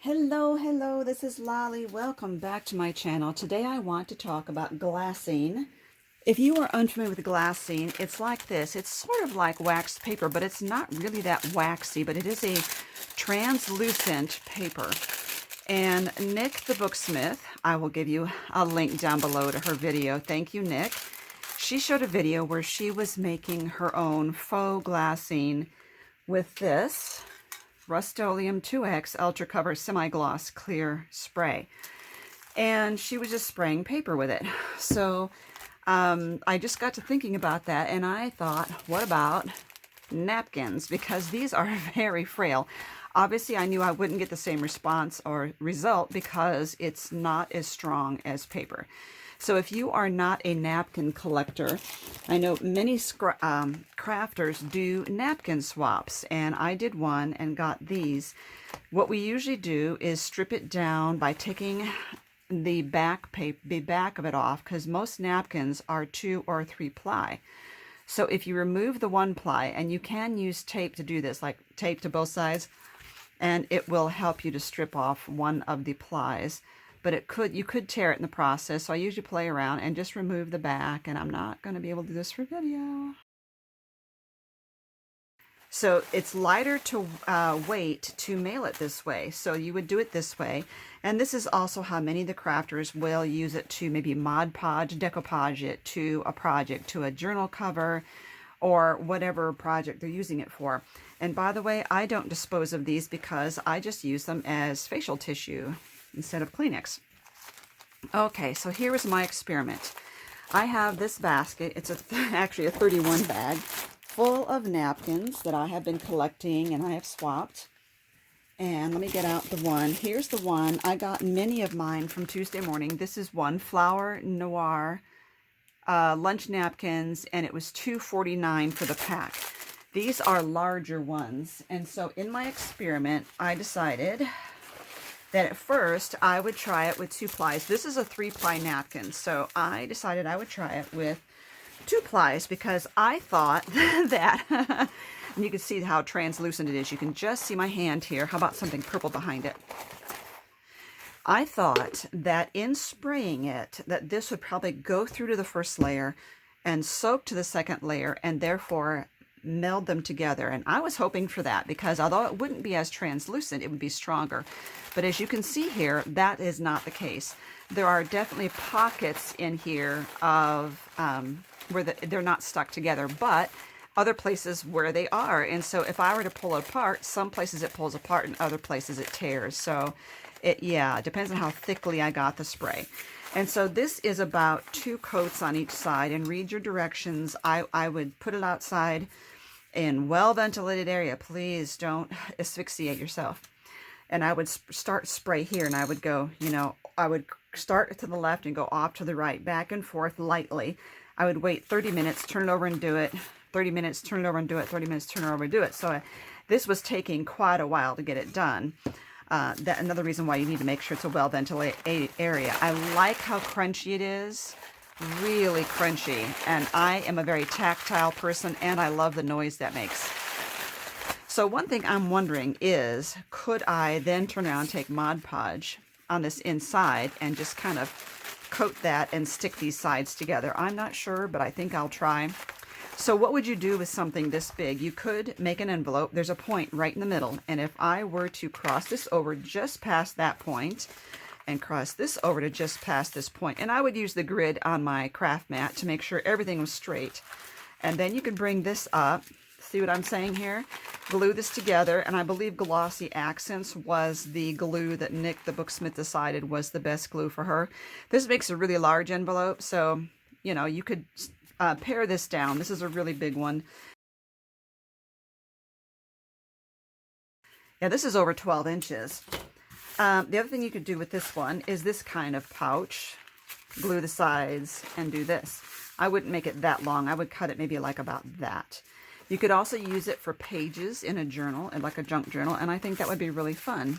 Hello, this is Lolly. Welcome back to my channel. Today I want to talk about glassine. If you are unfamiliar with glassine, it's like this. It's sort of like waxed paper, but it's not really that waxy, but it is a translucent paper. And Nick the Booksmith, I will give you a link down below to her video. Thank you, Nick. She showed a video where she was making her own faux glassine with this Rust-Oleum 2X Ultra Cover Semi-Gloss Clear Spray. And she was just spraying paper with it. So I just got to thinking about that, and I thought, what about napkins? Because these are very frail. Obviously, I knew I wouldn't get the same response or result because it's not as strong as paper. So if you are not a napkin collector, I know many crafters do napkin swaps, and I did one and got these. What we usually do is strip it down by taking the back of it off, because most napkins are 2 or 3 ply. So if you remove the 1 ply, and you can use tape to do this, like tape to both sides, and it will help you to strip off one of the plies. But you could tear it in the process, so I usually play around and just remove the back, and I'm not going to be able to do this for video. So it's lighter to weight to mail it this way, so you would do it this way. And this is also how many of the crafters will use it to maybe Modpodge, decoupage it to a project, to a journal cover, or whatever project they're using it for. And by the way, I don't dispose of these because I just use them as facial tissue instead of Kleenex. Okay, so here is my experiment. I have this basket. It's actually a 31 bag full of napkins that I have been collecting and I have swapped. And let me get out the one. Here's the one. I got many of mine from Tuesday morning. This is one Flower Noir lunch napkins, and it was $2.49 for the pack. These are larger ones. And so in my experiment, I decided that at first I would try it with 2 plies. This is a 3 ply napkin, so I decided I would try it with 2 plies because I thought that, and you can see how translucent it is. You can just see my hand here. How about something purple behind it? I thought that in spraying it, that this would probably go through to the first layer and soak to the second layer, and therefore meld them together. And I was hoping for that because although it wouldn't be as translucent, it would be stronger. But as you can see here, that is not the case. There are definitely pockets in here of where they're not stuck together, but other places where they are. And so if I were to pull it apart, some places it pulls apart and other places it tears. So it depends on how thickly I got the spray. And so this is about 2 coats on each side, and read your directions. I would put it outside in well-ventilated area. Please don't asphyxiate yourself. And I would start spray here, and I would go, I would start to the left and go off to the right, back and forth lightly. I would wait 30 minutes, turn it over and do it. 30 minutes, turn it over and do it. 30 minutes, turn it over and do it. So this was taking quite a while to get it done. That's another reason why you need to make sure it's a well-ventilated area. I like how crunchy it is. Really crunchy. And I am a very tactile person, and I love the noise that makes. So one thing I'm wondering is, could I then turn around and take Mod Podge on this inside and just kind of coat that and stick these sides together? I'm not sure, but I think I'll try. So what would you do with something this big? You could make an envelope. There's a point right in the middle. And if I were to cross this over just past that point and cross this over to just past this point, and I would use the grid on my craft mat to make sure everything was straight. And then you can bring this up. See what I'm saying here? Glue this together, and I believe Glossy Accents was the glue that Nick the Booksmith decided was the best glue for her. This makes a really large envelope, so you could pare this down. This is a really big one. Yeah, this is over 12 inches. The other thing you could do with this one is this kind of pouch. Glue the sides and do this. I wouldn't make it that long. I would cut it maybe like about that. You could also use it for pages in a journal, like a junk journal, and I think that would be really fun.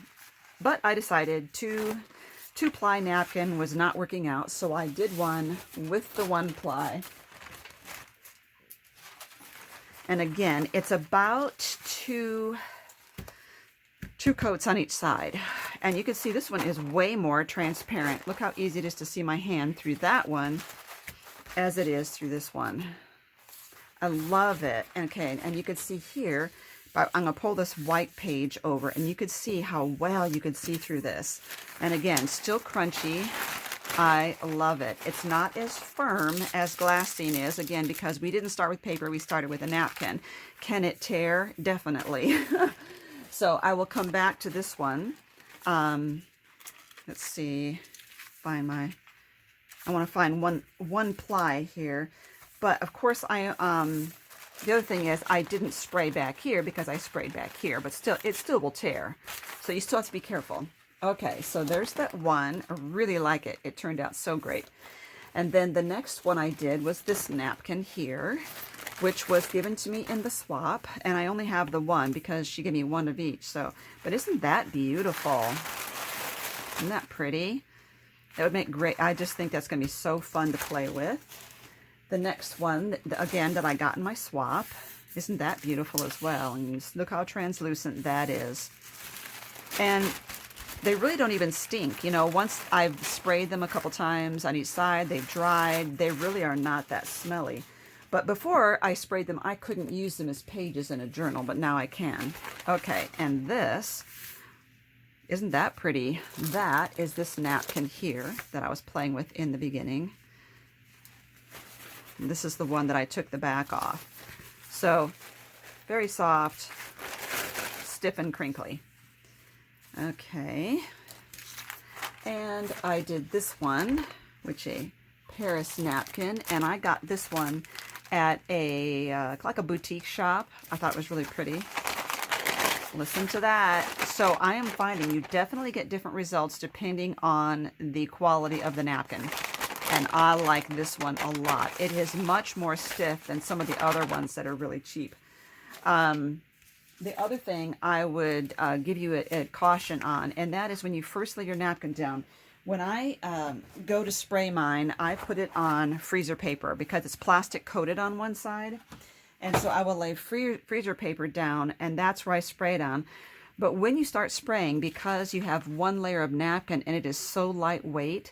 But I decided 2 ply napkin was not working out, so I did one with the 1 ply. And again, it's about 2 2 coats on each side. And you can see this one is way more transparent. Look how easy it is to see my hand through that one as it is through this one. I love it. Okay, and you can see here, I'm going to pull this white page over, and you can see how well you can see through this. And again, still crunchy. I love it. It's not as firm as Glassine is, again, because we didn't start with paper, we started with a napkin. Can it tear? Definitely. So I will come back to this one. Let's see, I want to find one ply here. But of course, the other thing is I didn't spray back here because I sprayed back here, but still, it still will tear. So you still have to be careful. Okay, so there's that one. I really like it. It turned out so great. And then the next one I did was this napkin here, which was given to me in the swap. And I only have the one because she gave me one of each. So, but isn't that beautiful? Isn't that pretty? That would make great. I just think that's going to be so fun to play with. The next one, again, that I got in my swap. Isn't that beautiful as well? And just look how translucent that is. And they really don't even stink. You know, once I've sprayed them a couple times on each side, they've dried. They really are not that smelly. But before I sprayed them, I couldn't use them as pages in a journal, but now I can. Okay, and this, isn't that pretty? That is this napkin here that I was playing with in the beginning. This is the one that I took the back off. So, very soft, stiff and crinkly. Okay. And I did this one, which a Paris napkin, and I got this one at a, like a boutique shop. I thought it was really pretty. Listen to that. So I am finding you definitely get different results depending on the quality of the napkin. And I like this one a lot. It is much more stiff than some of the other ones that are really cheap. The other thing I would give you a caution on, and that is when you first lay your napkin down. When I go to spray mine, I put it on freezer paper because it's plastic coated on one side. And so I will lay freezer paper down, and that's where I spray it on. But when you start spraying, because you have one layer of napkin and it is so lightweight,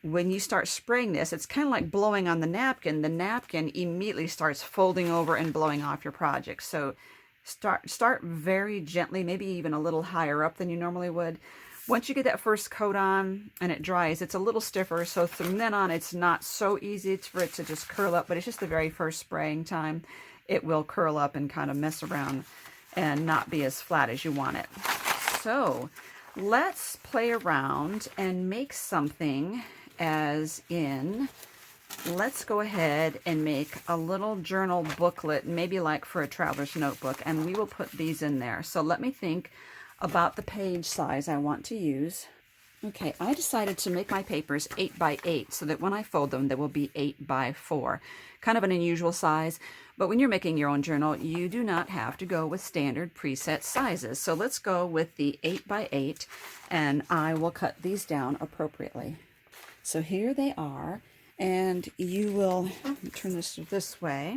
when you start spraying this, it's kind of like blowing on the napkin. The napkin immediately starts folding over and blowing off your project. So start very gently, maybe even a little higher up than you normally would. Once you get that first coat on and it dries, it's a little stiffer. So from then on, it's not so easy for it to just curl up, but it's just the very first spraying time. It will curl up and kind of mess around and not be as flat as you want it. So let's play around and make something as in, let's go ahead and make a little journal booklet, maybe like for a traveler's notebook, and we will put these in there. So let me think about the page size I want to use. Okay, I decided to make my papers 8 by 8 so that when I fold them, they will be 8 by 4. Kind of an unusual size, but when you're making your own journal, you do not have to go with standard preset sizes. So let's go with the 8 by 8, and I will cut these down appropriately. So here they are, and you will turn this way.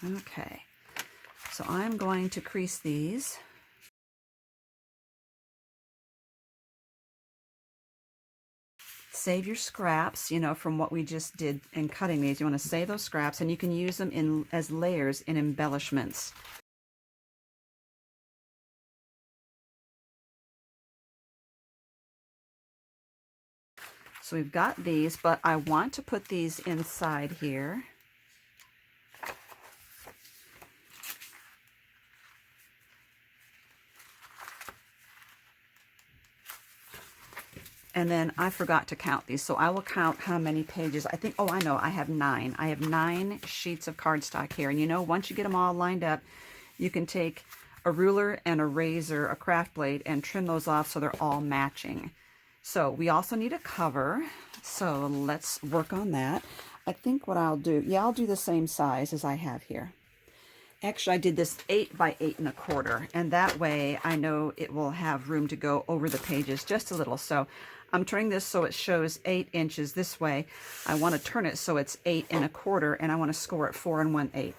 Okay, so I'm going to crease these. Save your scraps, you know, from what we just did in cutting these. You want to save those scraps, and you can use them as layers in embellishments. So we've got these, but I want to put these inside here. And then I forgot to count these, so I will count how many pages. I think, oh, I know, I have 9. I have 9 sheets of cardstock here. And you know, once you get them all lined up, you can take a ruler and a razor, a craft blade, and trim those off so they're all matching. So we also need a cover, so let's work on that. I think what I'll do, yeah, I'll do the same size as I have here. Actually, I did this 8 by 8 1/4, and that way I know it will have room to go over the pages just a little. So I'm turning this so it shows 8 inches this way. I want to turn it so it's 8 1/4, and I want to score it 4 1/8.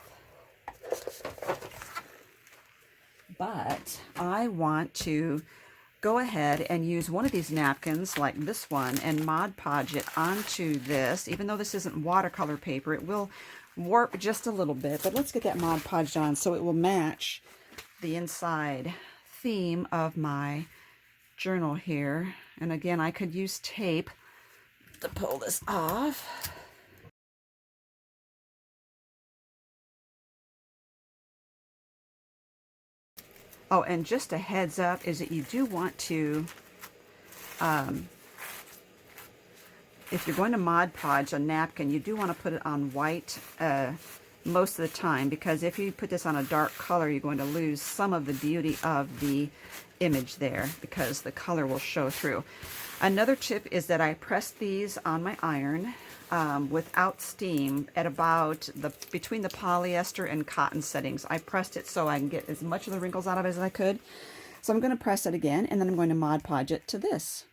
But I want to go ahead and use one of these napkins like this one and Mod Podge it onto this. Even though this isn't watercolor paper, it will warp just a little bit, but let's get that Mod Podge on so it will match the inside theme of my journal here. And again, I could use tape to pull this off. Oh, and just a heads up is that you do want to, if you're going to Mod Podge a napkin, you do want to put it on white most of the time, because if you put this on a dark color, you're going to lose some of the beauty of the image there, because the color will show through. Another tip is that I press these on my iron without steam at about between the polyester and cotton settings. I pressed it so I can get as much of the wrinkles out of it as I could. So I'm going to press it again, and then I'm going to Mod Podge it to this.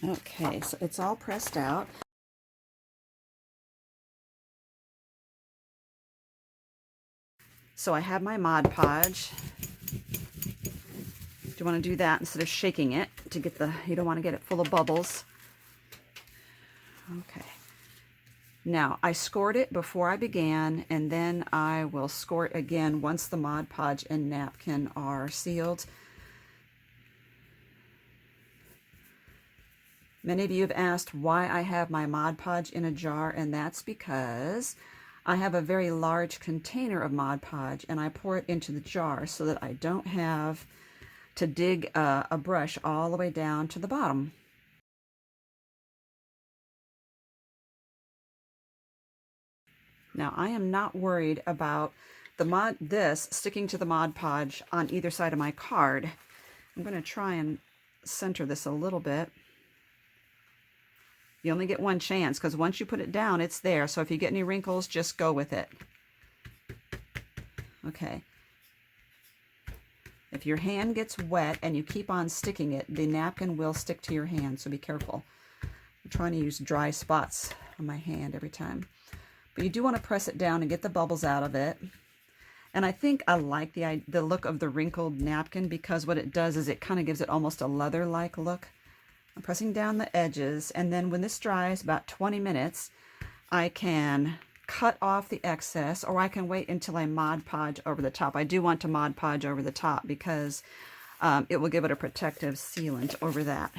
Okay, so it's all pressed out. So I have my Mod Podge. You want to do that instead of shaking it to get you don't want to get it full of bubbles. Okay. Now, I scored it before I began, and then I will score it again once the Mod Podge and napkin are sealed. Many of you have asked why I have my Mod Podge in a jar, and that's because I have a very large container of Mod Podge, and I pour it into the jar so that I don't have to dig a brush all the way down to the bottom. Now, I am not worried about this sticking to the Mod Podge on either side of my card. I'm going to try and center this a little bit. You only get one chance, because once you put it down, it's there. So if you get any wrinkles, just go with it. Okay. If your hand gets wet and you keep on sticking it, the napkin will stick to your hand, so be careful. I'm trying to use dry spots on my hand every time. But you do want to press it down and get the bubbles out of it. And I think I like the look of the wrinkled napkin, because what it does is it kind of gives it almost a leather-like look. I'm pressing down the edges, and then when this dries about 20 minutes, I can cut off the excess, or I can wait until I Mod Podge over the top. I do want to Mod Podge over the top because it will give it a protective sealant over that.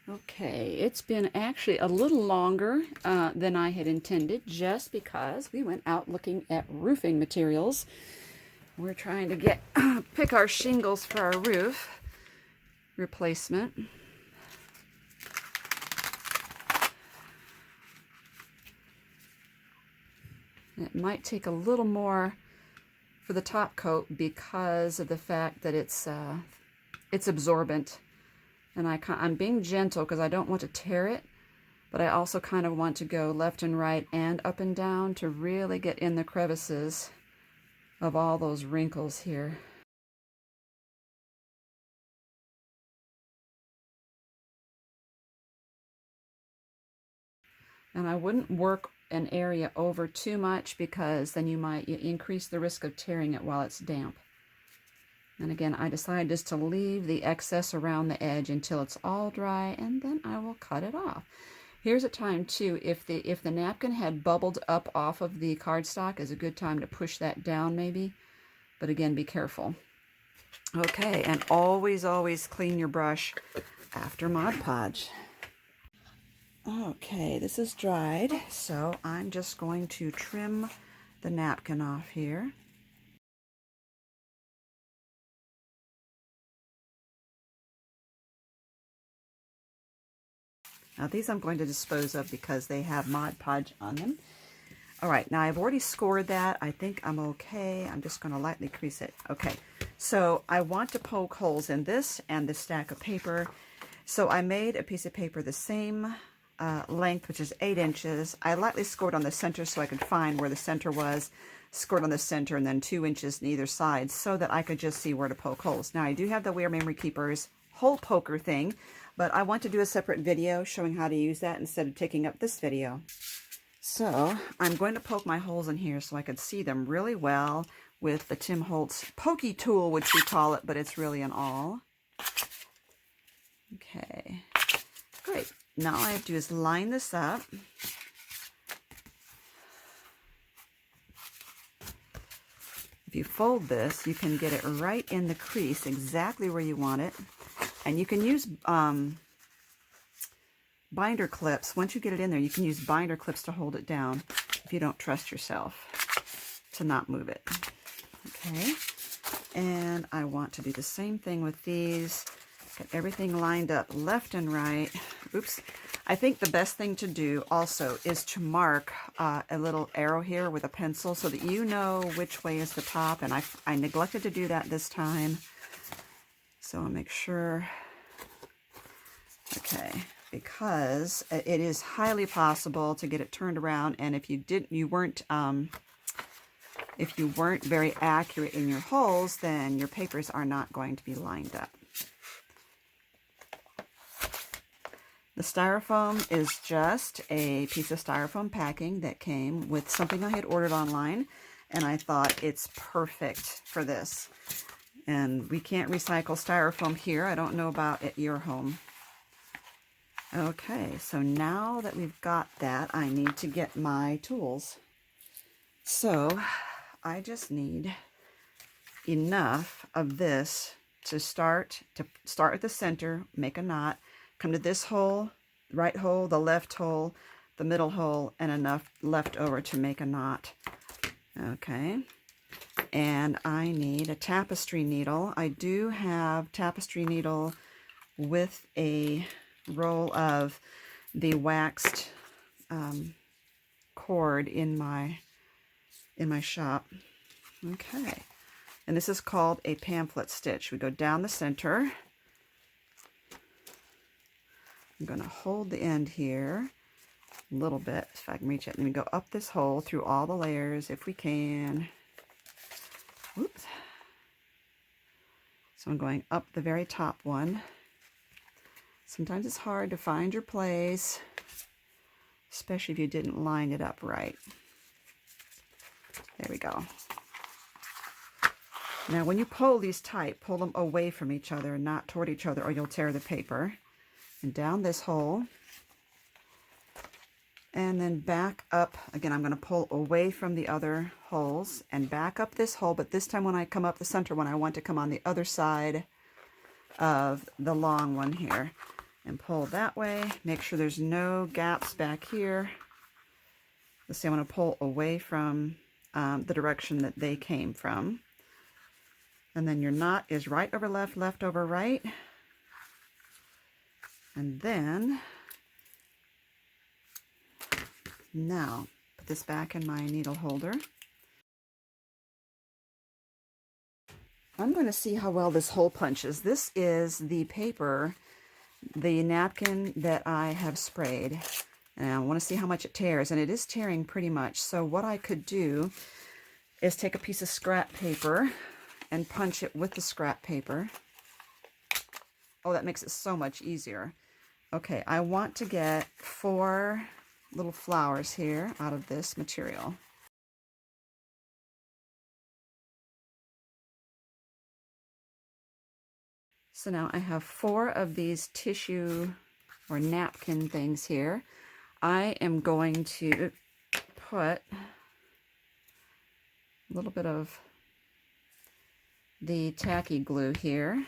Okay, it's been actually a little longer than I had intended, just because we went out looking at roofing materials. We're trying to pick our shingles for our roof replacement. It might take a little more for the top coat because of the fact that it's absorbent. And I'm being gentle because I don't want to tear it, but I also kind of want to go left and right and up and down to really get in the crevices of all those wrinkles here. And I wouldn't work an area over too much, because then you might increase the risk of tearing it while it's damp. And again, I decided just to leave the excess around the edge until it's all dry, and then I will cut it off. Here's a time too, if the napkin had bubbled up off of the cardstock, is a good time to push that down maybe. But again, be careful. Okay, and always clean your brush after Mod Podge. Okay, this is dried, so I'm just going to trim the napkin off here. Now these I'm going to dispose of because they have Mod Podge on them. All right, now I've already scored that. I think I'm okay. I'm just going to lightly crease it. Okay, so I want to poke holes in this and this stack of paper. So I made a piece of paper the same length, which is 8 inches. I lightly scored on the center so I could find where the center was, scored on the center, and then 2 inches on either side so that I could just see where to poke holes. Now I do have the Wear Memory Keepers hole poker thing, but I want to do a separate video showing how to use that instead of taking up this video. So I'm going to poke my holes in here so I can see them really well with the Tim Holtz pokey tool, which we call it, but it's really an awl. Okay, great. Now all I have to do is line this up. If you fold this, you can get it right in the crease, exactly where you want it. And you can use binder clips. Once you get it in there, you can use binder clips to hold it down if you don't trust yourself to not move it. Okay, and I want to do the same thing with these. Get everything lined up left and right. Oops. I think the best thing to do also is to mark a little arrow here with a pencil so that you know which way is the top, and I neglected to do that this time. So I'll make sure. Okay, because it is highly possible to get it turned around, and if you weren't very accurate in your holes, then your papers are not going to be lined up. The styrofoam is just a piece of styrofoam packing that came with something I had ordered online, and I thought it's perfect for this. And we can't recycle styrofoam here. I don't know about at your home. Okay, so now that we've got that, I need to get my tools. So I just need enough of this to start at the center, make a knot, come to this hole, right hole, the left hole, the middle hole, and enough left over to make a knot. Okay, and I need a tapestry needle. I do have tapestry needle with a roll of the waxed cord in my shop. Okay, and this is called a pamphlet stitch. We go down the center. I'm going to hold the end here a little bit, if I can reach it. And we go up this hole through all the layers if we can. Oops. So I'm going up the very top one. Sometimes it's hard to find your place, especially if you didn't line it up right. There we go. Now when you pull these tight, pull them away from each other, not toward each other, or you'll tear the paper. And down this hole, and then back up. Again, I'm going to pull away from the other holes and back up this hole, but this time when I come up the center one, I want to come on the other side of the long one here and pull that way. Make sure there's no gaps back here. Let's see, I'm going to pull away from the direction that they came from. And then your knot is right over left, left over right. And then, now, put this back in my needle holder. I'm going to see how well this hole punches. This is the paper, the napkin that I have sprayed. And I want to see how much it tears. And it is tearing pretty much. So what I could do is take a piece of scrap paper and punch it with the scrap paper. Oh, that makes it so much easier. Okay, I want to get 4 little flowers here out of this material. So now I have 4 of these tissue or napkin things here. I am going to put a little bit of the tacky glue here.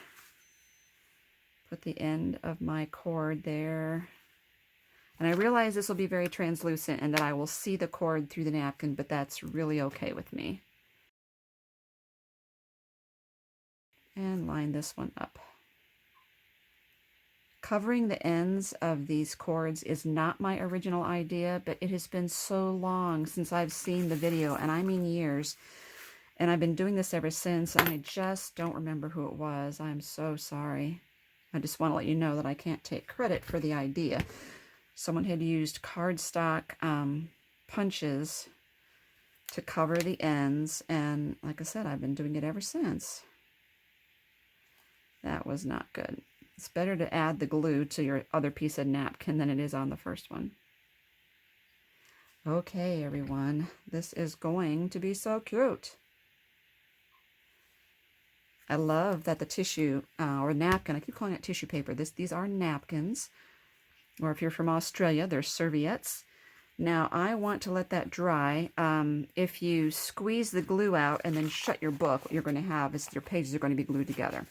Put the end of my cord there. And I realize this will be very translucent and that I will see the cord through the napkin, but that's really okay with me. And line this one up. Covering the ends of these cords is not my original idea, but it has been so long since I've seen the video, and I mean years. And I've been doing this ever since, and I just don't remember who it was. I'm so sorry. I just want to let you know that I can't take credit for the idea. Someone had used cardstock punches to cover the ends, and like I said, I've been doing it ever since. That was not good. It's better to add the glue to your other piece of napkin than it is on the first one. Okay, everyone, this is going to be so cute. I love that the tissue or napkin, I keep calling it tissue paper. These are napkins, or if you're from Australia, they're serviettes. Now I want to let that dry. If you squeeze the glue out and then shut your book, what you're going to have is your pages are going to be glued together.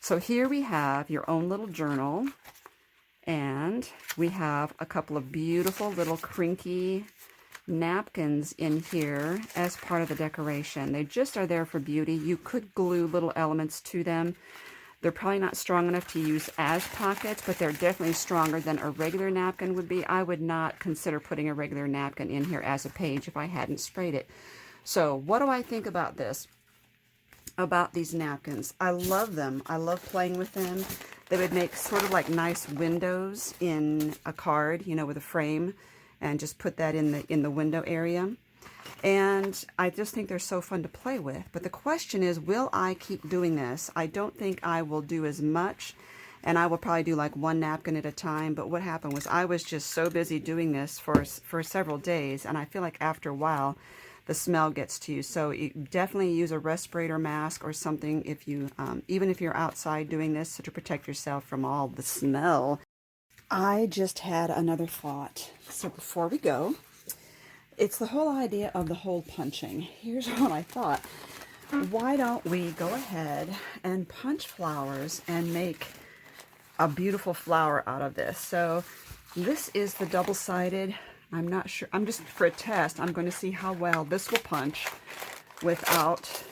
So here we have your own little journal, and we have a couple of beautiful little crinky napkins in here as part of the decoration. They just are there for beauty. You could glue little elements to them. They're probably not strong enough to use as pockets, but they're definitely stronger than a regular napkin would be. I would not consider putting a regular napkin in here as a page if I hadn't sprayed it. So what do I think about this? About these napkins? I love them. I love playing with them. They would make sort of like nice windows in a card, you know, with a frame, and just put that in the window area. And I just think they're so fun to play with. But the question is, will I keep doing this? I don't think I will do as much, and I will probably do like one napkin at a time. But what happened was I was just so busy doing this for several days, and I feel like after a while the smell gets to you. So you definitely use a respirator mask or something if you, even if you're outside doing this, so to protect yourself from all the smell. I just had another thought. So before we go, it's the whole idea of the hole punching. Here's what I thought. Why don't we go ahead and punch flowers and make a beautiful flower out of this? So this is the double-sided. I'm not sure. I'm just, for a test, I'm going to see how well this will punch without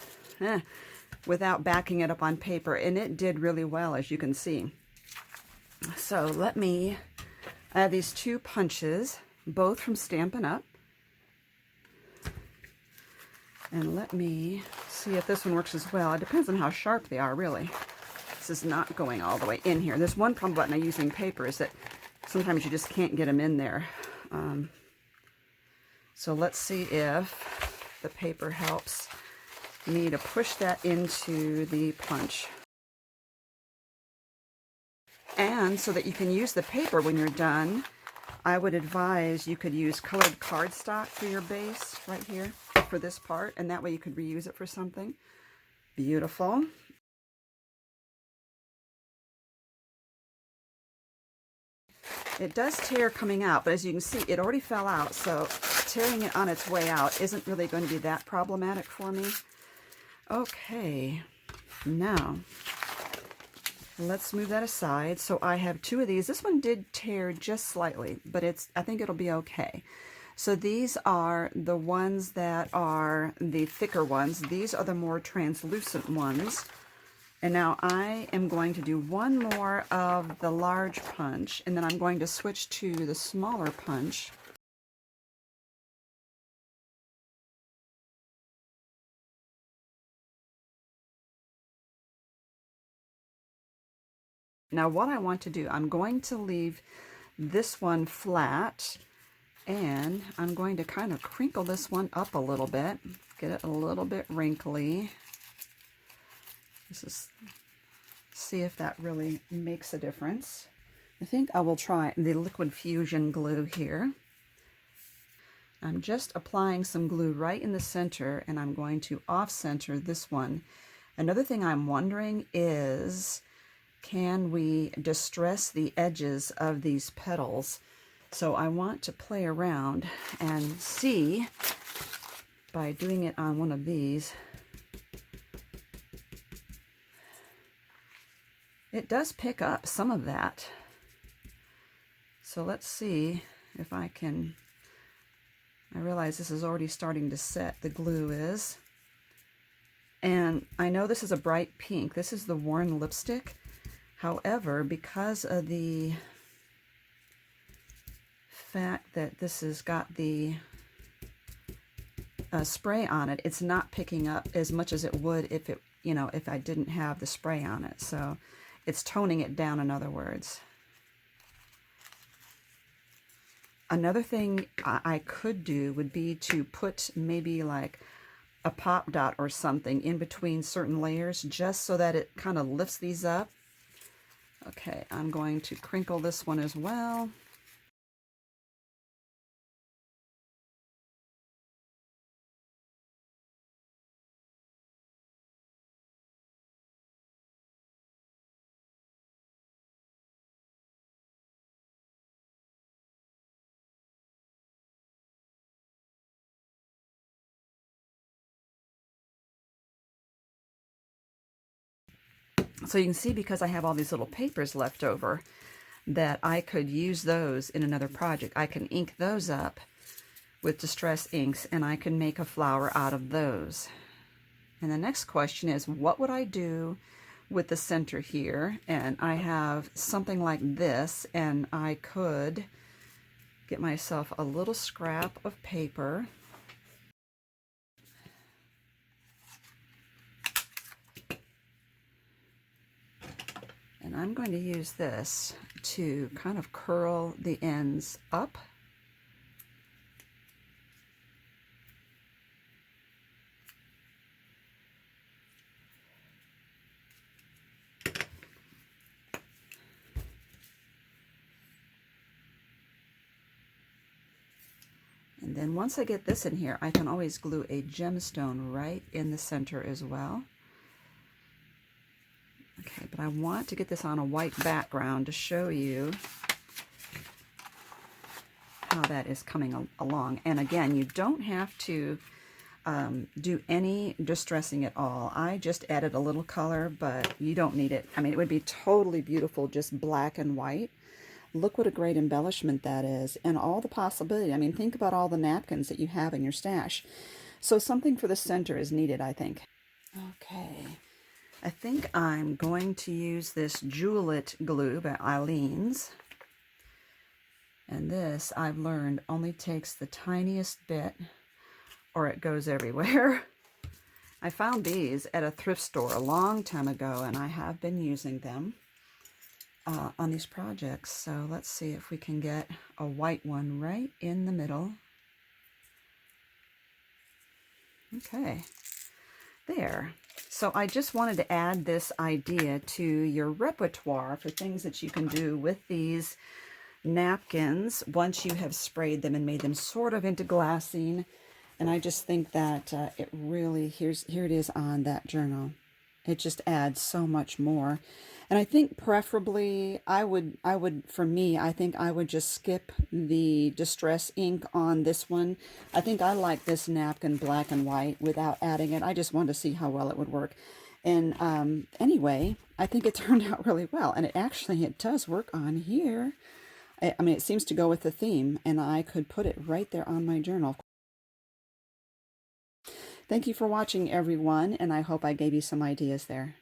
backing it up on paper. And it did really well, as you can see. So let me, I have these two punches, both from Stampin' Up. And let me see if this one works as well. It depends on how sharp they are, really. This is not going all the way in here. There's one problem about using paper is that sometimes you just can't get them in there. So let's see if the paper helps me to push that into the punch. And so that you can use the paper when you're done, I would advise you could use colored cardstock for your base right here for this part, and that way you could reuse it for something. Beautiful. It does tear coming out, but as you can see, it already fell out, so tearing it on its way out isn't really going to be that problematic for me. Okay, now let's move that aside. So I have two of these. This one did tear just slightly, but I think it'll be okay. So these are the ones that are the thicker ones. These are the more translucent ones. And now I am going to do one more of the large punch, and then I'm going to switch to the smaller punch. Now what I want to do, I'm going to leave this one flat, and I'm going to kind of crinkle this one up a little bit, get it a little bit wrinkly. See if that really makes a difference. I think I will try the liquid fusion glue here. I'm just applying some glue right in the center, and I'm going to off-center this one. Another thing I'm wondering is, can we distress the edges of these petals? So I want to play around and see, by doing it on one of these, it does pick up some of that. So let's see if I can, I realize this is already starting to set, the glue is. And I know this is a bright pink. This is the worn lipstick. However, because of the fact that this has got the spray on it, it's not picking up as much as it would if it, you know, if I didn't have the spray on it. So it's toning it down, in other words. Another thing I could do would be to put maybe like a pop dot or something in between certain layers, just so that it kind of lifts these up. Okay, I'm going to crinkle this one as well. So you can see, because I have all these little papers left over, that I could use those in another project. I can ink those up with distress inks, and I can make a flower out of those. And the next question is, what would I do with the center here? And I have something like this, and I could get myself a little scrap of paper. And I'm going to use this to kind of curl the ends up. And then once I get this in here, I can always glue a gemstone right in the center as well. Okay, but I want to get this on a white background to show you how that is coming along. And again, you don't have to do any distressing at all. I just added a little color, but you don't need it. I mean, it would be totally beautiful, just black and white. Look what a great embellishment that is, and all the possibility. I mean, think about all the napkins that you have in your stash. So something for the center is needed, I think. Okay, I think I'm going to use this Jewel-It glue by Eileen's. And this, I've learned, only takes the tiniest bit, or it goes everywhere. I found these at a thrift store a long time ago, and I have been using them on these projects. So let's see if we can get a white one right in the middle. Okay, there. So I just wanted to add this idea to your repertoire for things that you can do with these napkins once you have sprayed them and made them sort of into glassine. And I just think that it really, here it is on that journal. It just adds so much more. And I think preferably, for me, I think I would just skip the distress ink on this one. I think I like this napkin black and white without adding it. I just wanted to see how well it would work. And anyway, I think it turned out really well. And it does work on here. I mean, it seems to go with the theme, and I could put it right there on my journal. Thank you for watching, everyone, and I hope I gave you some ideas there.